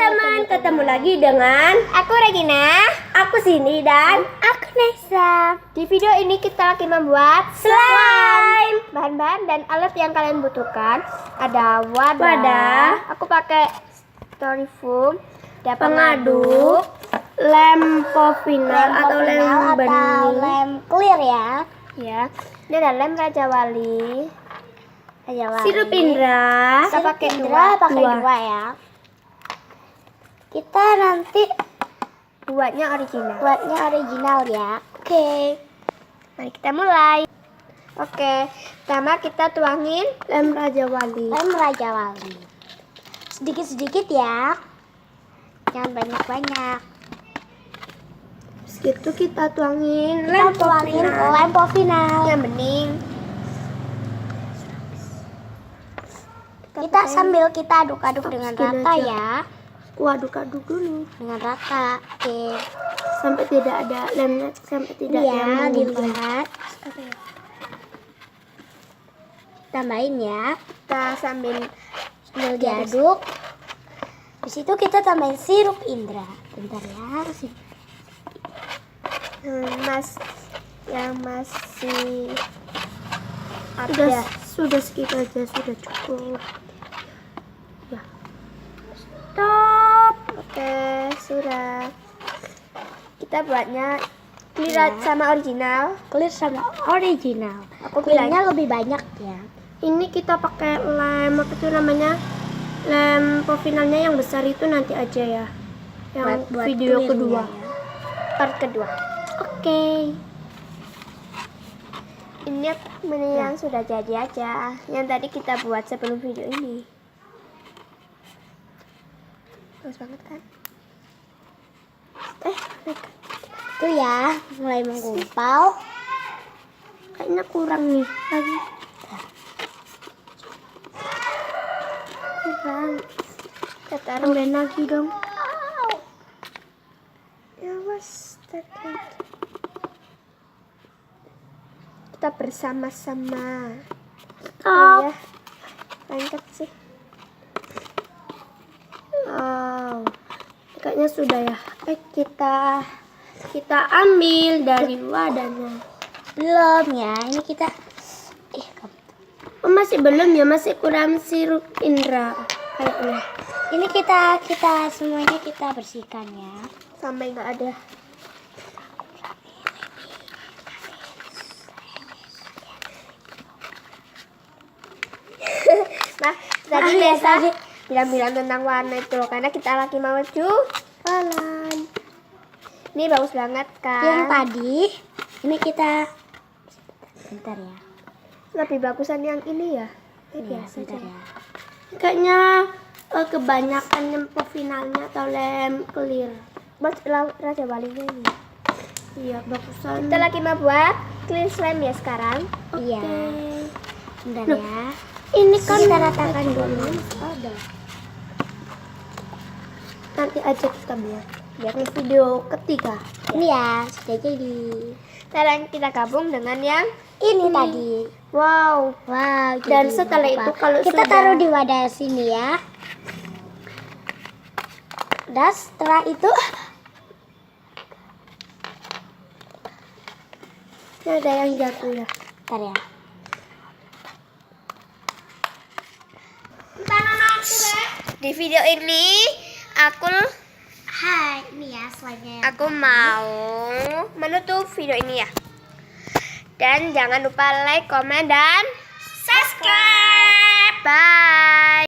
teman-teman, ketemu lagi dengan Aku Regina, aku Cindy dan aku Nesa. Di video ini kita lagi membuat slime. Bahan-bahan dan alat yang kalian butuhkan ada wadah. Aku pakai styrofoam, ada pengaduk, lem povinal atau lem bening, lem clear ya. Ya, ini ada lem Raja Wali. sirup Indra. Kita pakai dua ya. Kita nanti buatnya original ya. Oke. Mari kita mulai. Oke, pertama kita tuangin Lem Raja Wali. Sedikit-sedikit ya. Jangan banyak-banyak. Segitu kita tuangin Kita tuangin lem povinal yang bening. Kita sambil kita aduk-aduk dengan Segini rata aja. ya. Aku aduk-aduk dulu Dengan rata. Oke. sampai tidak ada lemnya, sampai tidak Ini ada ya, yang menggumpal. dilihat. Tambahin ya. Kita sambil diaduk. Di situ kita tambahin sirup Indra. Bentar ya. Yang masih Ada. sudah skip aja, sudah cukup ya. Stop. Oke, sudah. Kita buatnya clear sama original. Aku Clear-nya lebih banyak ya. Ini kita pakai lem apa itu namanya, lem povinalnya yang besar itu nanti aja ya, yang Buat video clear-nya kedua ya. Part kedua. Oke. Ini yang sudah jadi aja. Yang tadi kita buat sebelum video ini. Bagus banget kan? Itu ya, mulai menggumpal. Kayaknya kurang nih lagi. Kurang. Kita taruh. Tambahin lagi dong. Ya was, kita bersama-sama. Stop. Ya, lengket sih. Oh, kayaknya sudah ya. Kita ambil dari wadahnya. Belum ya, ini kita. Oh, masih belum ya, masih kurang sirup Indra kayaknya. Ini kita semuanya kita bersihkan ya. Sampai nggak ada. Nah, tadi Nesa bilang-bilang tentang warna itu loh, karena kita lagi mau jualan. Ini bagus banget kan? Yang tadi ini kita bentar ya. Lebih bagusan yang ini ya. Biasa Biasa aja. ya. Kayaknya kebanyakan lem povinalnya atau lem clear. Mas Raja Walinya ini. Iya, bagusan. Kita lagi mau buat clean slime ya sekarang. Oke. Iya. Bentar Loh, ya. ini kan Kita ratakan dulu. ada. Nanti aja kita buat. Biar di video ketiga. Ini ya, sudah jadi. Sekarang kita gabung dengan yang Ini tadi. Wow. Wow. Dan jadi setelah berapa? itu kalau kita sudah- taruh di wadah sini ya. Dan setelah itu Ini ada yang jatuh ya. bentar ya. di video ini Hai, ini ya slide-nya. aku mau menutup video ini ya. Dan jangan lupa like, komen, dan subscribe. Bye.